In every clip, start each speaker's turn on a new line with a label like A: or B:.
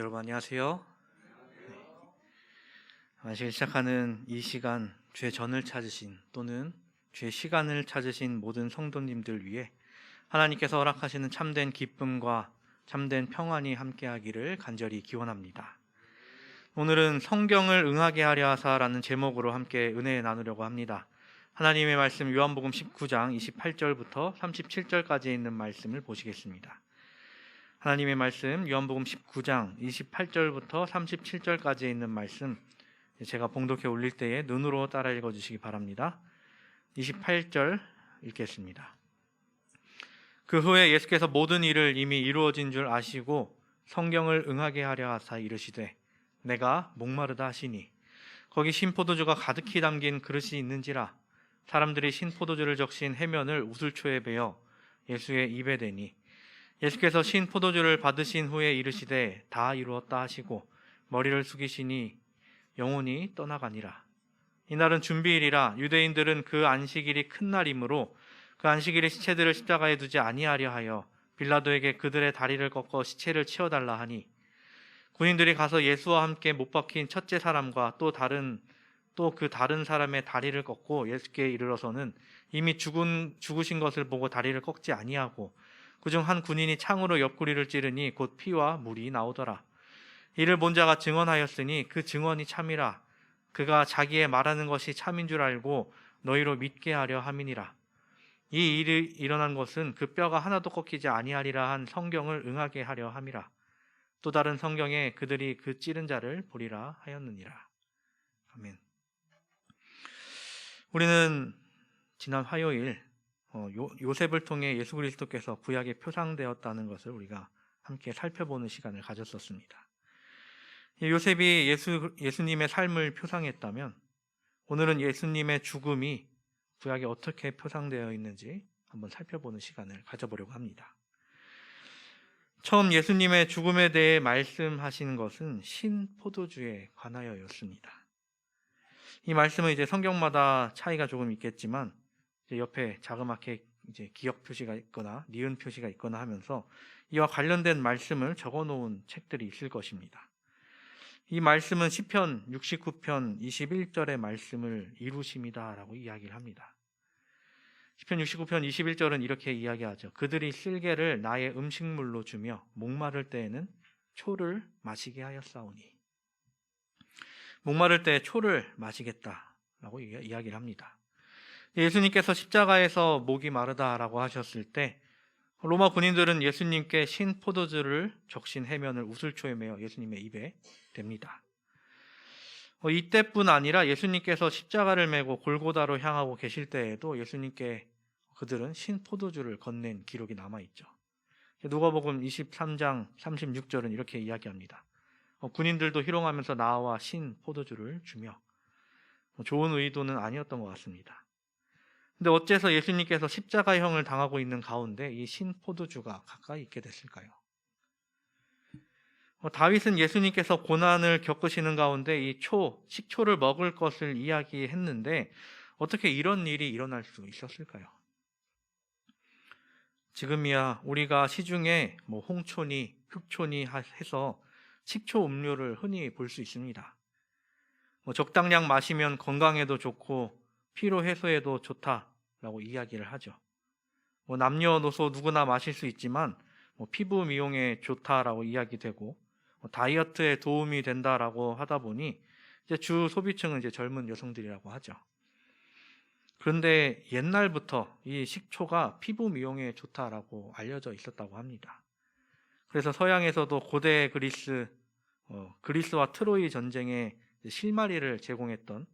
A: 여러분 안녕하세요. 안식일 시작하는 이 시간 주의 전을 찾으신 또는 주의 시간을 찾으신 모든 성도님들 위해 하나님께서 허락하시는 참된 기쁨과 참된 평안이 함께하기를 간절히 기원합니다. 오늘은 성경을 응하게 하려 하사라는 제목으로 함께 은혜 나누려고 합니다. 하나님의 말씀 요한복음 19장 28절부터 37절까지 있는 말씀을 보시겠습니다. 하나님의 말씀 요한복음 19장 28절부터 37절까지 있는 말씀 제가 봉독해 올릴 때에 눈으로 따라 읽어주시기 바랍니다. 28절 읽겠습니다. 그 후에 예수께서 모든 일을 이미 이루어진 줄 아시고 성경을 응하게 하려 하사 이르시되 내가 목마르다 하시니 거기 신포도주가 가득히 담긴 그릇이 있는지라 사람들이 신포도주를 적신 해면을 우슬초에 베어 예수의 입에 대니 예수께서 신포도주를 받으신 후에 이르시되 다 이루었다 하시고 머리를 숙이시니 영혼이 떠나가니라. 이날은 준비일이라 유대인들은 그 안식일이 큰 날이므로 그 안식일에 시체들을 십자가에 두지 아니하려 하여 빌라도에게 그들의 다리를 꺾어 시체를 치워달라 하니 군인들이 가서 예수와 함께 못 박힌 첫째 사람과 또 그 다른 사람의 다리를 꺾고 예수께 이르러서는 이미 죽으신 것을 보고 다리를 꺾지 아니하고 그중 한 군인이 창으로 옆구리를 찌르니 곧 피와 물이 나오더라. 이를 본 자가 증언하였으니 그 증언이 참이라. 그가 자기의 말하는 것이 참인 줄 알고 너희로 믿게 하려 함이니라. 이 일이 일어난 것은 그 뼈가 하나도 꺾이지 아니하리라 한 성경을 응하게 하려 함이라. 또 다른 성경에 그들이 그 찌른 자를 보리라 하였느니라. 아멘. 우리는 지난 화요일 요셉을 통해 예수 그리스도께서 구약에 표상되었다는 것을 우리가 함께 살펴보는 시간을 가졌었습니다. 요셉이 예수님의 삶을 표상했다면 오늘은 예수님의 죽음이 구약에 어떻게 표상되어 있는지 한번 살펴보는 시간을 가져보려고 합니다. 처음 예수님의 죽음에 대해 말씀하시는 것은 신포도주에 관하여였습니다. 이 말씀은 이제 성경마다 차이가 조금 있겠지만 옆에 자그맣게 이제 기역 표시가 있거나 니은 표시가 있거나 하면서 이와 관련된 말씀을 적어 놓은 책들이 있을 것입니다. 이 말씀은 시편 69편 21절의 말씀을 이루심이다라고 이야기를 합니다. 시편 69편 21절은 이렇게 이야기하죠. 그들이 쓸개를 나의 음식물로 주며 목마를 때에는 초를 마시게 하였사오니. 목마를 때 초를 마시겠다라고 이야기를 합니다. 예수님께서 십자가에서 목이 마르다라고 하셨을 때 로마 군인들은 예수님께 신포도주를 적신 해면을 우슬초에 메어 예수님의 입에 댑니다. 이때뿐 아니라 예수님께서 십자가를 메고 골고다로 향하고 계실 때에도 예수님께 그들은 신포도주를 건넨 기록이 남아있죠. 누가복음 23장 36절은 이렇게 이야기합니다. 군인들도 희롱하면서 나와 신포도주를 주며 좋은 의도는 아니었던 것 같습니다. 근데 어째서 예수님께서 십자가형을 당하고 있는 가운데 이 신포도주가 가까이 있게 됐을까요? 다윗은 예수님께서 고난을 겪으시는 가운데 이 식초를 먹을 것을 이야기했는데 어떻게 이런 일이 일어날 수 있었을까요? 지금이야 우리가 시중에 홍초니 흑초니 해서 식초 음료를 흔히 볼 수 있습니다. 적당량 마시면 건강에도 좋고 피로 해소에도 좋다라고 이야기를 하죠. 남녀노소 누구나 마실 수 있지만 피부 미용에 좋다라고 이야기되고 다이어트에 도움이 된다라고 하다 보니 이제 주 소비층은 이제 젊은 여성들이라고 하죠. 그런데 옛날부터 이 식초가 피부 미용에 좋다라고 알려져 있었다고 합니다. 그래서 서양에서도 고대 그리스와 트로이 전쟁에 실마리를 제공했던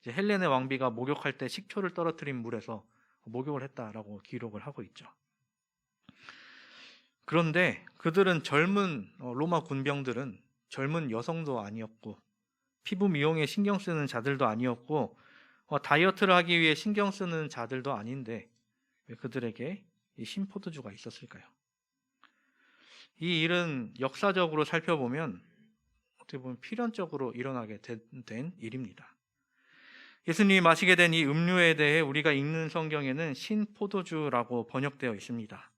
A: 헬레네 왕비가 목욕할 때 식초를 떨어뜨린 물에서 목욕을 했다라고 기록을 하고 있죠. 그런데 그들은 로마 군병들은 젊은 여성도 아니었고 피부 미용에 신경 쓰는 자들도 아니었고 다이어트를 하기 위해 신경 쓰는 자들도 아닌데 왜 그들에게 이 신포도주가 있었을까요? 이 일은 역사적으로 살펴보면 어떻게 보면 필연적으로 일어나게 된 일입니다. 예수님이 마시게 된 이 음료에 대해 우리가 읽는 성경에는 신포도주라고 번역되어 있습니다.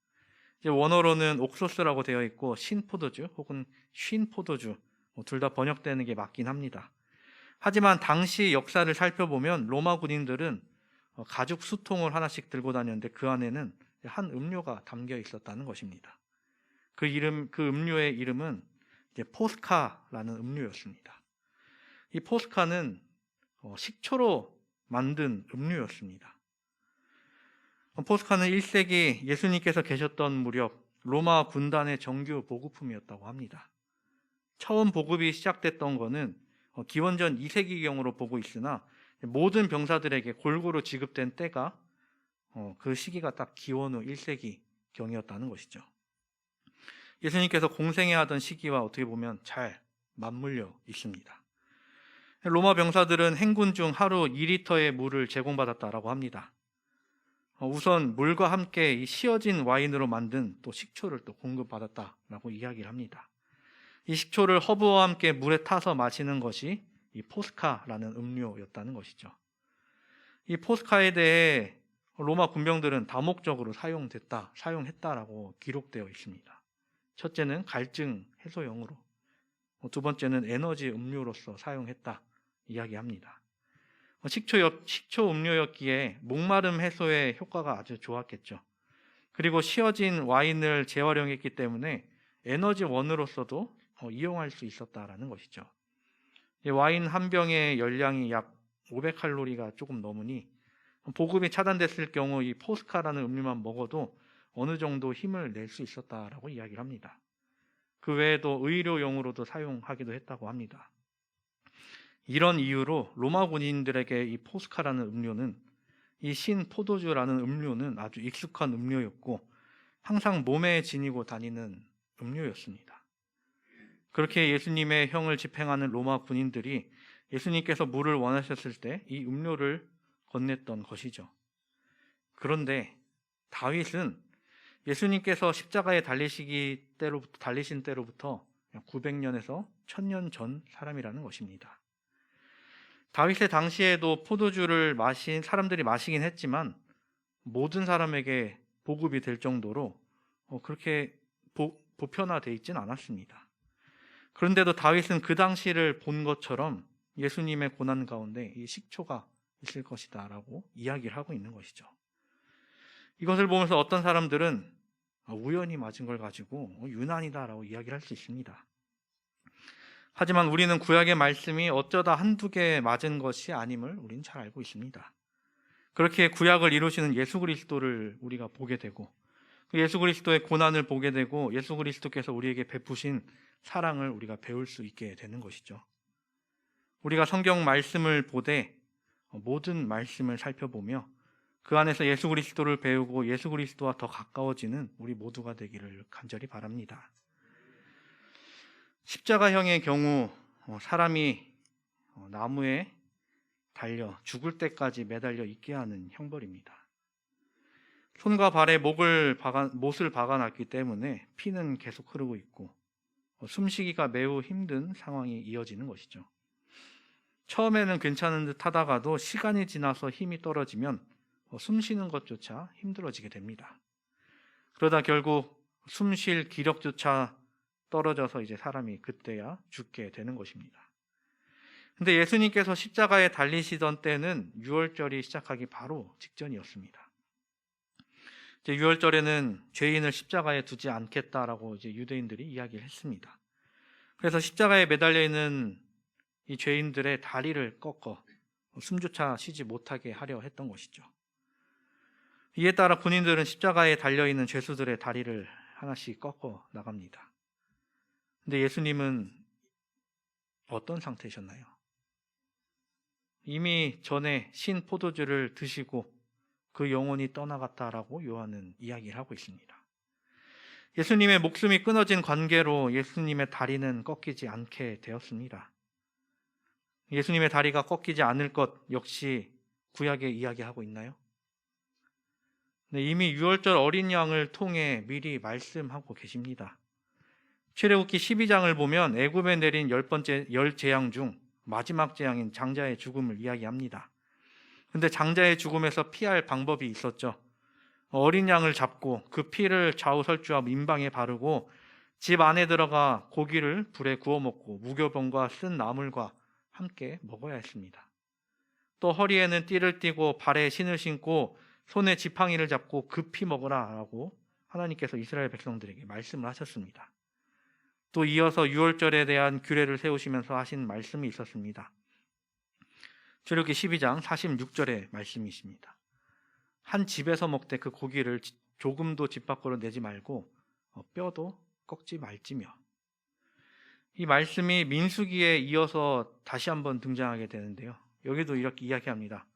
A: 이제 원어로는 옥소스라고 되어 있고 신포도주 혹은 쉰포도주 둘 다 번역되는 게 맞긴 합니다. 하지만 당시 역사를 살펴보면 로마 군인들은 가죽 수통을 하나씩 들고 다녔는데 그 안에는 한 음료가 담겨 있었다는 것입니다. 그 음료의 이름은 이제 포스카라는 음료였습니다. 이 포스카는 식초로 만든 음료였습니다. 포스카는 1세기 예수님께서 계셨던 무렵 로마 군단의 정규 보급품이었다고 합니다. 처음 보급이 시작됐던 것은 기원전 2세기경으로 보고 있으나 모든 병사들에게 골고루 지급된 때가 그 시기가 딱 기원 후 1세기경이었다는 것이죠. 예수님께서 공생애 하던 시기와 어떻게 보면 잘 맞물려 있습니다. 로마 병사들은 행군 중 하루 2리터의 물을 제공받았다라고 합니다. 우선 물과 함께 이 시어진 와인으로 만든 또 식초를 또 공급받았다라고 이야기를 합니다. 이 식초를 허브와 함께 물에 타서 마시는 것이 이 포스카라는 음료였다는 것이죠. 이 포스카에 대해 로마 군병들은 다목적으로 사용했다라고 기록되어 있습니다. 첫째는 갈증 해소용으로, 두 번째는 에너지 음료로서 사용했다 이야기합니다. 식초 음료였기에 목마름 해소에 효과가 아주 좋았겠죠. 그리고 시어진 와인을 재활용했기 때문에 에너지 원으로서도 이용할 수 있었다라는 것이죠. 와인 한 병의 열량이 약 500칼로리가 조금 넘으니 보급이 차단됐을 경우 이 포스카라는 음료만 먹어도 어느 정도 힘을 낼 수 있었다라고 이야기를 합니다. 그 외에도 의료용으로도 사용하기도 했다고 합니다. 이런 이유로 로마 군인들에게 이 포스카라는 음료는, 이 신포도주라는 음료는 아주 익숙한 음료였고 항상 몸에 지니고 다니는 음료였습니다. 그렇게 예수님의 형을 집행하는 로마 군인들이 예수님께서 물을 원하셨을 때 이 음료를 건넸던 것이죠. 그런데 다윗은 예수님께서 십자가에 달리신 때로부터 900년에서 1000년 전 사람이라는 것입니다. 다윗의 당시에도 포도주를 사람들이 마시긴 했지만 모든 사람에게 보급이 될 정도로 그렇게 보편화되어 있지는 않았습니다. 그런데도 다윗은 그 당시를 본 것처럼 예수님의 고난 가운데 이 식초가 있을 것이다 라고 이야기를 하고 있는 것이죠. 이것을 보면서 어떤 사람들은 우연히 맞은 걸 가지고 유난이다 라고 이야기를 할 수 있습니다. 하지만 우리는 구약의 말씀이 어쩌다 한두 개 맞은 것이 아님을 우리는 잘 알고 있습니다. 그렇게 구약을 이루시는 예수 그리스도를 우리가 보게 되고 예수 그리스도의 고난을 보게 되고 예수 그리스도께서 우리에게 베푸신 사랑을 우리가 배울 수 있게 되는 것이죠. 우리가 성경 말씀을 보되 모든 말씀을 살펴보며 그 안에서 예수 그리스도를 배우고 예수 그리스도와 더 가까워지는 우리 모두가 되기를 간절히 바랍니다. 십자가형의 경우 사람이 나무에 달려 죽을 때까지 매달려 있게 하는 형벌입니다. 손과 발에 못을 박아놨기 때문에 피는 계속 흐르고 있고 숨쉬기가 매우 힘든 상황이 이어지는 것이죠. 처음에는 괜찮은 듯 하다가도 시간이 지나서 힘이 떨어지면 숨쉬는 것조차 힘들어지게 됩니다. 그러다 결국 숨쉴 기력조차 떨어져서 이제 사람이 그때야 죽게 되는 것입니다. 근데 예수님께서 십자가에 달리시던 때는 유월절이 시작하기 바로 직전이었습니다. 이제 유월절에는 죄인을 십자가에 두지 않겠다라고 이제 유대인들이 이야기를 했습니다. 그래서 십자가에 매달려 있는 이 죄인들의 다리를 꺾어 숨조차 쉬지 못하게 하려 했던 것이죠. 이에 따라 군인들은 십자가에 달려 있는 죄수들의 다리를 하나씩 꺾어 나갑니다. 근데 예수님은 어떤 상태이셨나요? 이미 전에 신 포도주를 드시고 그 영혼이 떠나갔다라고 요한은 이야기를 하고 있습니다. 예수님의 목숨이 끊어진 관계로 예수님의 다리는 꺾이지 않게 되었습니다. 예수님의 다리가 꺾이지 않을 것 역시 구약에 이야기하고 있나요? 네, 이미 유월절 어린 양을 통해 미리 말씀하고 계십니다. 출애굽기 12장을 보면 애굽에 내린 10 재앙 중 마지막 재앙인 장자의 죽음을 이야기합니다. 근데 장자의 죽음에서 피할 방법이 있었죠. 어린 양을 잡고 그 피를 좌우설주와 민방에 바르고 집 안에 들어가 고기를 불에 구워 먹고 무교병과 쓴 나물과 함께 먹어야 했습니다. 또 허리에는 띠를 띠고 발에 신을 신고 손에 지팡이를 잡고 급히 먹으라라고 하나님께서 이스라엘 백성들에게 말씀을 하셨습니다. 또 이어서 유월절에 대한 규례를 세우시면서 하신 말씀이 있었습니다. 출애굽기 12장 46절의 말씀이십니다. 한 집에서 먹되 그 고기를 조금도 집 밖으로 내지 말고 뼈도 꺾지 말지며. 이 말씀이 민수기에 이어서 다시 한번 등장하게 되는데요. 여기도 이렇게 이야기합니다.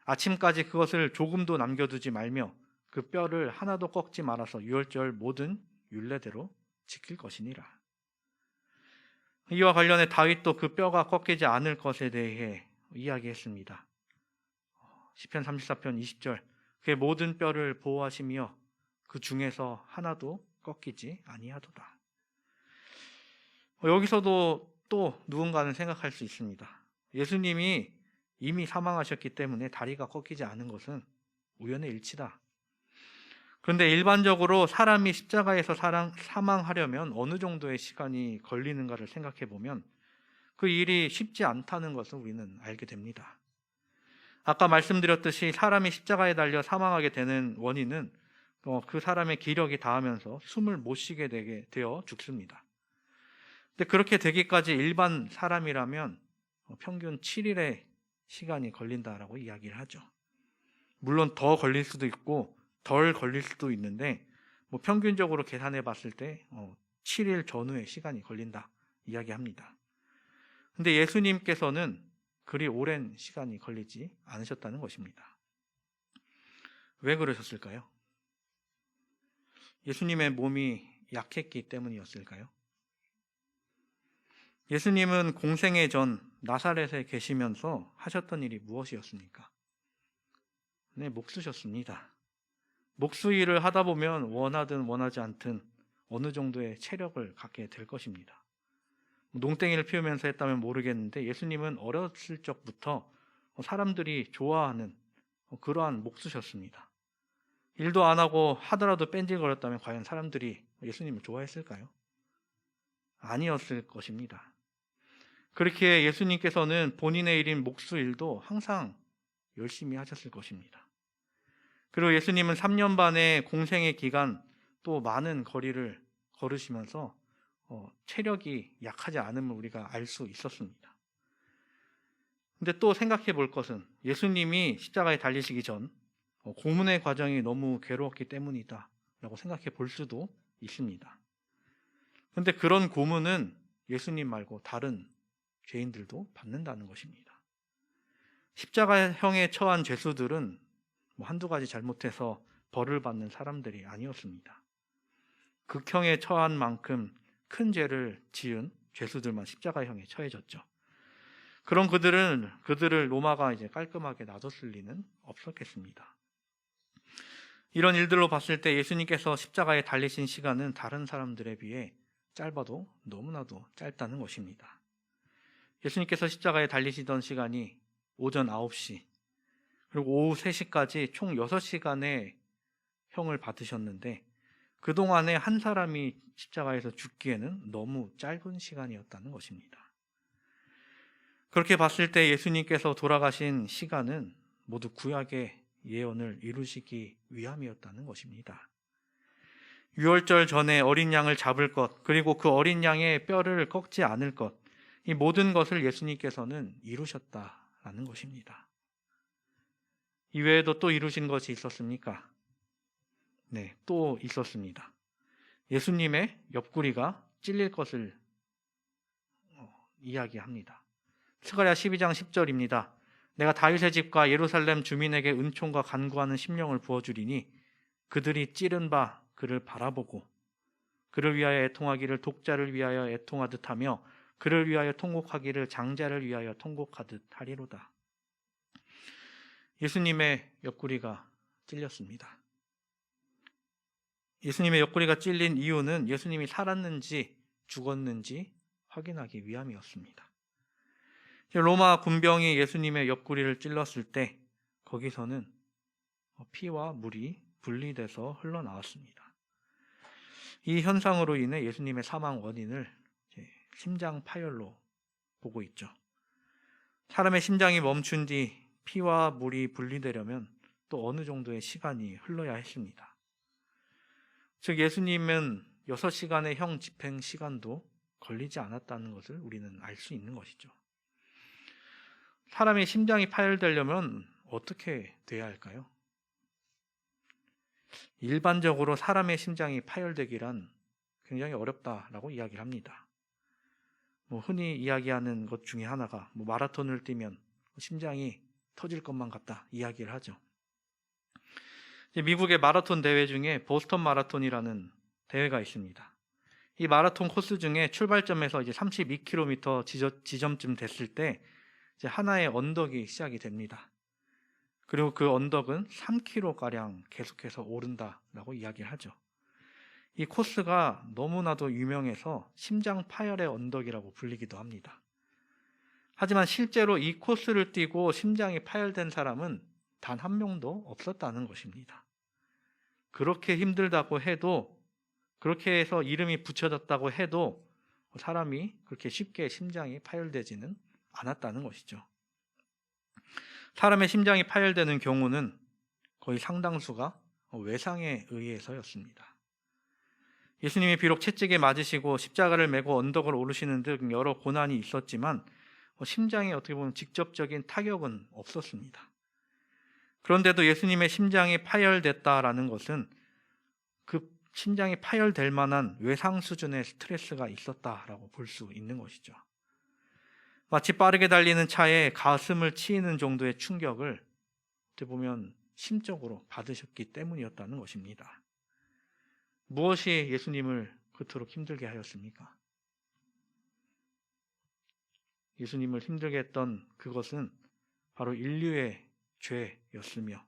A: 아침까지 그것을 조금도 남겨두지 말며 그 뼈를 하나도 꺾지 말아서 유월절 모든 율례대로 지킬 것이니라. 이와 관련해 다윗도 그 뼈가 꺾이지 않을 것에 대해 이야기했습니다. 시편 34편 20절, 그의 모든 뼈를 보호하시며 그 중에서 하나도 꺾이지 아니하도다. 여기서도 또 누군가는 생각할 수 있습니다. 예수님이 이미 사망하셨기 때문에 다리가 꺾이지 않은 것은 우연의 일치다. 그런데 일반적으로 사람이 십자가에서 사망하려면 어느 정도의 시간이 걸리는가를 생각해 보면 그 일이 쉽지 않다는 것을 우리는 알게 됩니다. 아까 말씀드렸듯이 사람이 십자가에 달려 사망하게 되는 원인은 그 사람의 기력이 다하면서 숨을 못 쉬게 되어 죽습니다. 근데 그렇게 되기까지 일반 사람이라면 평균 7일의 시간이 걸린다라고 이야기를 하죠. 물론 더 걸릴 수도 있고 덜 걸릴 수도 있는데 평균적으로 계산해 봤을 때 7일 전후의 시간이 걸린다 이야기합니다. 근데 예수님께서는 그리 오랜 시간이 걸리지 않으셨다는 것입니다. 왜 그러셨을까요? 예수님의 몸이 약했기 때문이었을까요? 예수님은 공생애 전 나사렛에 계시면서 하셨던 일이 무엇이었습니까? 네, 목수셨습니다. 목수 일을 하다 보면 원하든 원하지 않든 어느 정도의 체력을 갖게 될 것입니다. 농땡이를 피우면서 했다면 모르겠는데 예수님은 어렸을 적부터 사람들이 좋아하는 그러한 목수셨습니다. 일도 안 하고 하더라도 뺀질거렸다면 과연 사람들이 예수님을 좋아했을까요? 아니었을 것입니다. 그렇게 예수님께서는 본인의 일인 목수 일도 항상 열심히 하셨을 것입니다. 그리고 예수님은 3년 반의 공생의 기간 또 많은 거리를 걸으시면서 체력이 약하지 않음을 우리가 알 수 있었습니다. 근데 또 생각해 볼 것은 예수님이 십자가에 달리시기 전 고문의 과정이 너무 괴로웠기 때문이다 라고 생각해 볼 수도 있습니다. 그런데 그런 고문은 예수님 말고 다른 죄인들도 받는다는 것입니다. 십자가형에 처한 죄수들은 한두 가지 잘못해서 벌을 받는 사람들이 아니었습니다. 극형에 처한 만큼 큰 죄를 지은 죄수들만 십자가형에 처해졌죠. 그런 그들을 로마가 이제 깔끔하게 놔뒀을 리는 없었겠습니다. 이런 일들로 봤을 때 예수님께서 십자가에 달리신 시간은 다른 사람들에 비해 짧아도 너무나도 짧다는 것입니다. 예수님께서 십자가에 달리시던 시간이 오전 9시 그리고 오후 3시까지 총 6시간의 형을 받으셨는데 그동안에 한 사람이 십자가에서 죽기에는 너무 짧은 시간이었다는 것입니다. 그렇게 봤을 때 예수님께서 돌아가신 시간은 모두 구약의 예언을 이루시기 위함이었다는 것입니다. 유월절 전에 어린 양을 잡을 것, 그리고 그 어린 양의 뼈를 꺾지 않을 것, 이 모든 것을 예수님께서는 이루셨다라는 것입니다. 이외에도 또 이루신 것이 있었습니까? 네, 또 있었습니다. 예수님의 옆구리가 찔릴 것을 이야기합니다. 스가랴 12장 10절입니다. 내가 다윗의 집과 예루살렘 주민에게 은총과 간구하는 심령을 부어주리니 그들이 찌른 바 그를 바라보고 그를 위하여 애통하기를 독자를 위하여 애통하듯 하며 그를 위하여 통곡하기를 장자를 위하여 통곡하듯 하리로다. 예수님의 옆구리가 찔렸습니다. 예수님의 옆구리가 찔린 이유는 예수님이 살았는지 죽었는지 확인하기 위함이었습니다. 로마 군병이 예수님의 옆구리를 찔렀을 때 거기서는 피와 물이 분리돼서 흘러나왔습니다. 이 현상으로 인해 예수님의 사망 원인을 심장 파열로 보고 있죠. 사람의 심장이 멈춘 뒤 피와 물이 분리되려면 또 어느 정도의 시간이 흘러야 했습니다. 즉 예수님은 6시간의 형 집행 시간도 걸리지 않았다는 것을 우리는 알 수 있는 것이죠. 사람의 심장이 파열되려면 어떻게 돼야 할까요? 일반적으로 사람의 심장이 파열되기란 굉장히 어렵다라고 이야기를 합니다. 흔히 이야기하는 것 중에 하나가 마라톤을 뛰면 심장이 터질 것만 같다 이야기를 하죠. 미국의 마라톤 대회 중에 보스턴 마라톤이라는 대회가 있습니다. 이 마라톤 코스 중에 출발점에서 이제 32km 지점쯤 됐을 때 이제 하나의 언덕이 시작이 됩니다. 그리고 그 언덕은 3km가량 계속해서 오른다라고 이야기를 하죠. 이 코스가 너무나도 유명해서 심장 파열의 언덕이라고 불리기도 합니다. 하지만 실제로 이 코스를 뛰고 심장이 파열된 사람은 단 한 명도 없었다는 것입니다. 그렇게 힘들다고 해도, 그렇게 해서 이름이 붙여졌다고 해도 사람이 그렇게 쉽게 심장이 파열되지는 않았다는 것이죠. 사람의 심장이 파열되는 경우는 거의 상당수가 외상에 의해서였습니다. 예수님이 비록 채찍에 맞으시고 십자가를 메고 언덕을 오르시는 등 여러 고난이 있었지만 심장에 어떻게 보면 직접적인 타격은 없었습니다. 그런데도 예수님의 심장이 파열됐다라는 것은 그 심장이 파열될 만한 외상 수준의 스트레스가 있었다라고 볼 수 있는 것이죠. 마치 빠르게 달리는 차에 가슴을 치이는 정도의 충격을 어떻게 보면 심적으로 받으셨기 때문이었다는 것입니다. 무엇이 예수님을 그토록 힘들게 하였습니까? 예수님을 힘들게 했던 그것은 바로 인류의 죄였으며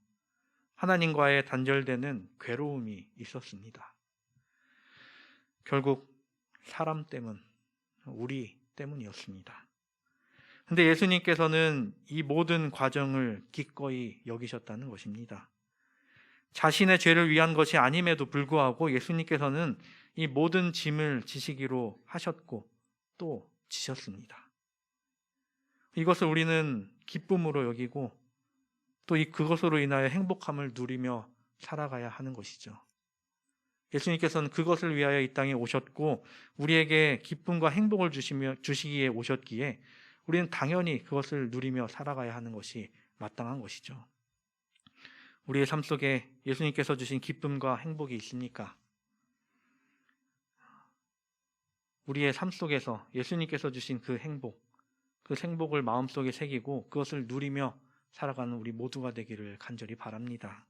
A: 하나님과의 단절되는 괴로움이 있었습니다. 결국 사람 때문, 우리 때문이었습니다. 근데 예수님께서는 이 모든 과정을 기꺼이 여기셨다는 것입니다. 자신의 죄를 위한 것이 아님에도 불구하고 예수님께서는 이 모든 짐을 지시기로 하셨고 또 지셨습니다. 이것을 우리는 기쁨으로 여기고 또 그것으로 인하여 행복함을 누리며 살아가야 하는 것이죠. 예수님께서는 그것을 위하여 이 땅에 오셨고 우리에게 기쁨과 행복을 주시기에 오셨기에 우리는 당연히 그것을 누리며 살아가야 하는 것이 마땅한 것이죠. 우리의 삶 속에 예수님께서 주신 기쁨과 행복이 있습니까? 우리의 삶 속에서 예수님께서 주신 그 행복을 마음속에 새기고 그것을 누리며 살아가는 우리 모두가 되기를 간절히 바랍니다.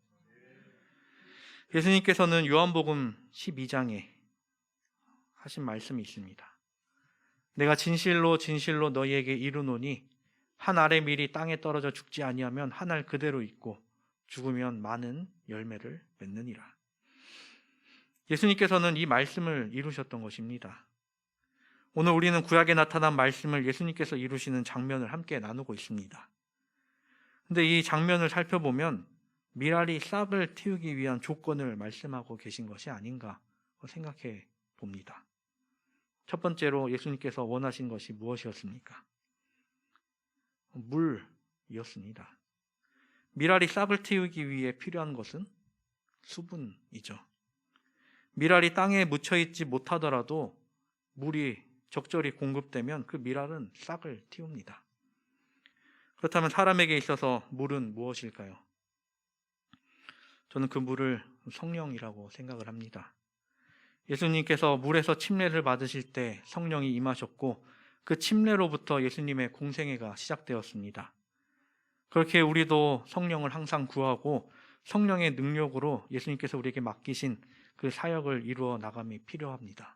A: 예수님께서는 요한복음 12장에 하신 말씀이 있습니다. 내가 진실로 진실로 너희에게 이르노니 한 알의 밀이 땅에 떨어져 죽지 아니하면 한 알 그대로 있고 죽으면 많은 열매를 맺느니라. 예수님께서는 이 말씀을 이루셨던 것입니다. 오늘 우리는 구약에 나타난 말씀을 예수님께서 이루시는 장면을 함께 나누고 있습니다. 근데 이 장면을 살펴보면 밀알이 싹을 틔우기 위한 조건을 말씀하고 계신 것이 아닌가 생각해 봅니다. 첫 번째로 예수님께서 원하신 것이 무엇이었습니까? 물이었습니다. 밀알이 싹을 틔우기 위해 필요한 것은 수분이죠. 밀알이 땅에 묻혀있지 못하더라도 물이 적절히 공급되면 그 밀알은 싹을 틔웁니다. 그렇다면 사람에게 있어서 물은 무엇일까요? 저는 그 물을 성령이라고 생각을 합니다. 예수님께서 물에서 침례를 받으실 때 성령이 임하셨고 그 침례로부터 예수님의 공생애가 시작되었습니다. 그렇게 우리도 성령을 항상 구하고 성령의 능력으로 예수님께서 우리에게 맡기신 그 사역을 이루어 나감이 필요합니다.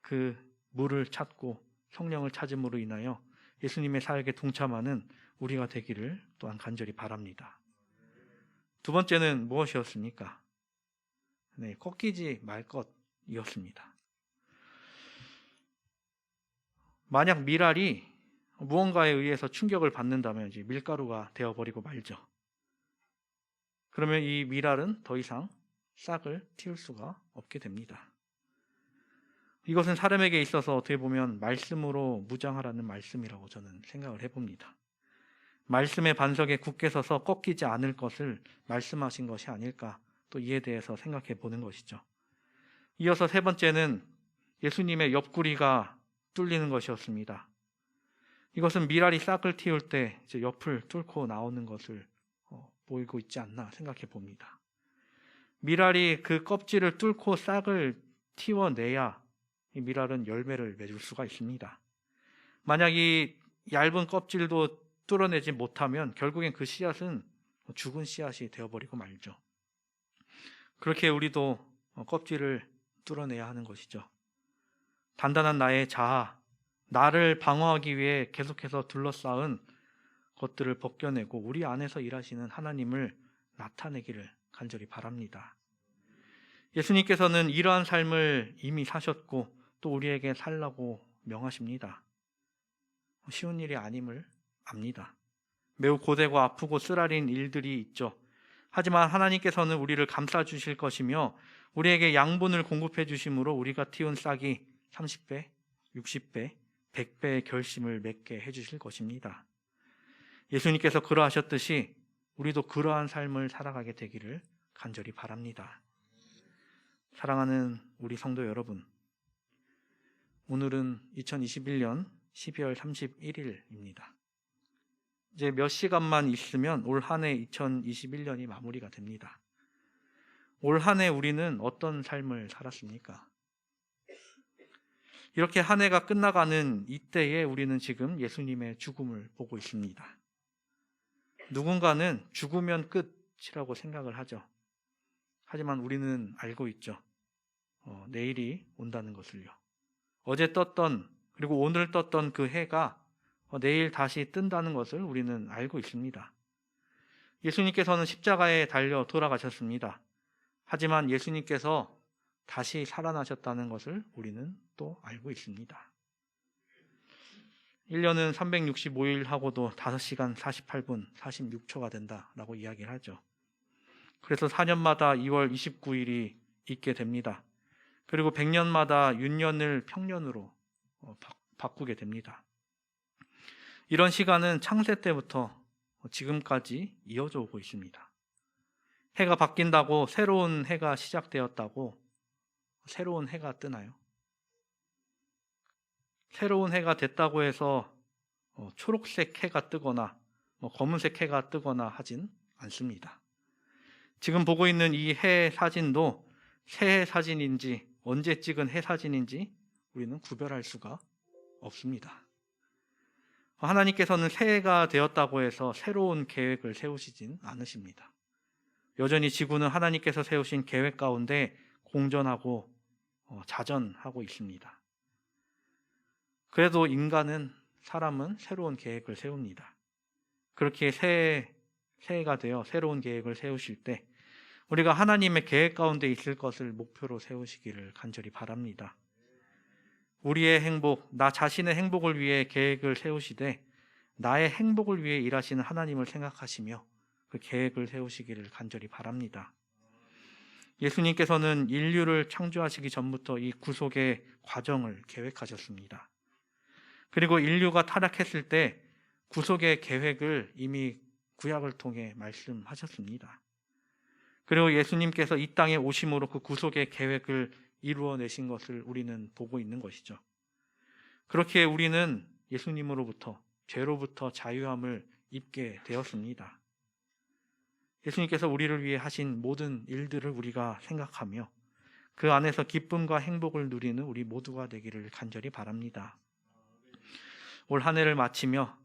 A: 그 물을 찾고 성령을 찾음으로 인하여 예수님의 사역에 동참하는 우리가 되기를 또한 간절히 바랍니다. 두 번째는 무엇이었습니까? 꺾이지 말 것이었습니다. 만약 밀알이 무언가에 의해서 충격을 받는다면 이제 밀가루가 되어버리고 말죠. 그러면 이 미랄은 더 이상 싹을 틔울 수가 없게 됩니다. 이것은 사람에게 있어서 어떻게 보면 말씀으로 무장하라는 말씀이라고 저는 생각을 해봅니다. 말씀의 반석에 굳게 서서 꺾이지 않을 것을 말씀하신 것이 아닐까, 또 이에 대해서 생각해 보는 것이죠. 이어서 세 번째는 예수님의 옆구리가 뚫리는 것이었습니다. 이것은 미랄이 싹을 틔울 때 이제 옆을 뚫고 나오는 것을 보이고 있지 않나 생각해 봅니다. 미랄이 그 껍질을 뚫고 싹을 틔워내야 이 미랄은 열매를 맺을 수가 있습니다. 만약 이 얇은 껍질도 뚫어내지 못하면 결국엔 그 씨앗은 죽은 씨앗이 되어버리고 말죠. 그렇게 우리도 껍질을 뚫어내야 하는 것이죠. 단단한 나의 자아, 나를 방어하기 위해 계속해서 둘러싸은 것들을 벗겨내고 우리 안에서 일하시는 하나님을 나타내기를 간절히 바랍니다. 예수님께서는 이러한 삶을 이미 사셨고 또 우리에게 살라고 명하십니다. 쉬운 일이 아님을 압니다. 매우 고되고 아프고 쓰라린 일들이 있죠. 하지만 하나님께서는 우리를 감싸주실 것이며 우리에게 양분을 공급해 주심으로 우리가 틔운 싹이 30배, 60배, 100배의 결실을 맺게 해주실 것입니다. 예수님께서 그러하셨듯이 우리도 그러한 삶을 살아가게 되기를 간절히 바랍니다. 사랑하는 우리 성도 여러분, 오늘은 2021년 12월 31일입니다. 이제 몇 시간만 있으면 올 한 해 2021년이 마무리가 됩니다. 올 한 해 우리는 어떤 삶을 살았습니까? 이렇게 한 해가 끝나가는 이때에 우리는 지금 예수님의 죽음을 보고 있습니다. 누군가는 죽으면 끝이라고 생각을 하죠. 하지만 우리는 알고 있죠. 내일이 온다는 것을요. 어제 떴던 그리고 오늘 떴던 그 해가 내일 다시 뜬다는 것을 우리는 알고 있습니다. 예수님께서는 십자가에 달려 돌아가셨습니다. 하지만 예수님께서 다시 살아나셨다는 것을 우리는 또 알고 있습니다. 1년은 365일 하고도 5시간 48분 46초가 된다라고 이야기를 하죠. 그래서 4년마다 2월 29일이 있게 됩니다. 그리고 100년마다 윤년을 평년으로 바꾸게 됩니다. 이런 시간은 창세 때부터 지금까지 이어져 오고 있습니다. 해가 바뀐다고 새로운 해가 시작되었다고 새로운 해가 뜨나요? 새로운 해가 됐다고 해서 초록색 해가 뜨거나 검은색 해가 뜨거나 하진 않습니다. 지금 보고 있는 이 해 사진도 새해 사진인지 언제 찍은 해 사진인지 우리는 구별할 수가 없습니다. 하나님께서는 새해가 되었다고 해서 새로운 계획을 세우시진 않으십니다. 여전히 지구는 하나님께서 세우신 계획 가운데 공전하고 자전하고 있습니다. 그래도 사람은 새로운 계획을 세웁니다. 그렇게 새해가 되어 새로운 계획을 세우실 때 우리가 하나님의 계획 가운데 있을 것을 목표로 세우시기를 간절히 바랍니다. 우리의 행복, 나 자신의 행복을 위해 계획을 세우시되 나의 행복을 위해 일하시는 하나님을 생각하시며 그 계획을 세우시기를 간절히 바랍니다. 예수님께서는 인류를 창조하시기 전부터 이 구속의 과정을 계획하셨습니다. 그리고 인류가 타락했을 때 구속의 계획을 이미 구약을 통해 말씀하셨습니다. 그리고 예수님께서 이 땅에 오심으로 그 구속의 계획을 이루어내신 것을 우리는 보고 있는 것이죠. 그렇게 우리는 예수님으로부터 죄로부터 자유함을 입게 되었습니다. 예수님께서 우리를 위해 하신 모든 일들을 우리가 생각하며 그 안에서 기쁨과 행복을 누리는 우리 모두가 되기를 간절히 바랍니다. 올 한 해를 마치며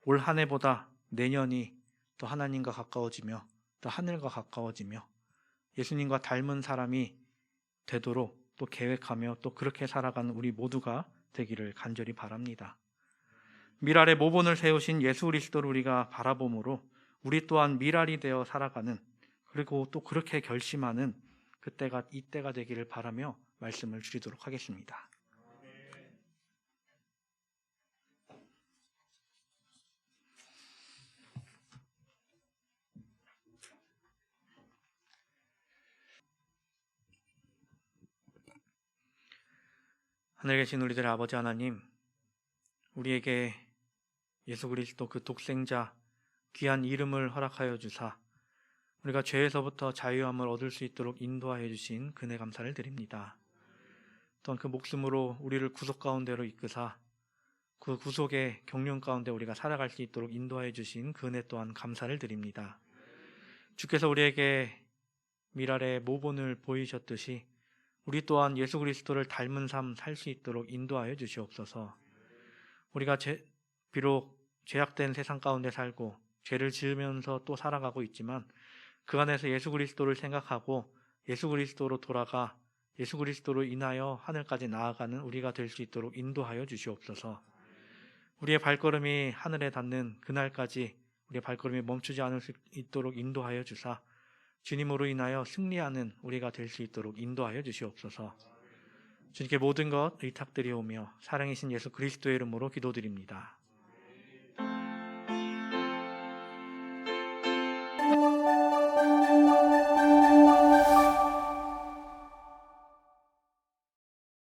A: 올 한 해보다 내년이 더 하나님과 가까워지며 또 하늘과 가까워지며 예수님과 닮은 사람이 되도록 또 계획하며 또 그렇게 살아가는 우리 모두가 되기를 간절히 바랍니다. 미랄의 모본을 세우신 예수 그리스도를 우리가 바라봄으로 우리 또한 미랄이 되어 살아가는 그리고 또 그렇게 결심하는 이때가 되기를 바라며 말씀을 드리도록 하겠습니다. 하늘에 계신 우리들의 아버지 하나님, 우리에게 예수 그리스도 그 독생자 귀한 이름을 허락하여 주사 우리가 죄에서부터 자유함을 얻을 수 있도록 인도하여 주신 은혜 감사를 드립니다. 또한 그 목숨으로 우리를 구속 가운데로 이끄사 그 구속의 경륜 가운데 우리가 살아갈 수 있도록 인도하여 주신 그 은혜 또한 감사를 드립니다. 주께서 우리에게 미랄의 모본을 보이셨듯이 우리 또한 예수 그리스도를 닮은 삶 살 수 있도록 인도하여 주시옵소서. 우리가 비록 죄악된 세상 가운데 살고 죄를 지으면서 또 살아가고 있지만 그 안에서 예수 그리스도를 생각하고 예수 그리스도로 돌아가 예수 그리스도로 인하여 하늘까지 나아가는 우리가 될 수 있도록 인도하여 주시옵소서. 우리의 발걸음이 하늘에 닿는 그날까지 우리의 발걸음이 멈추지 않을 수 있도록 인도하여 주사 주님으로 인하여 승리하는 우리가 될 수 있도록 인도하여 주시옵소서. 주님께 모든 것 의탁드리오며 사랑이신 예수 그리스도의 이름으로 기도드립니다.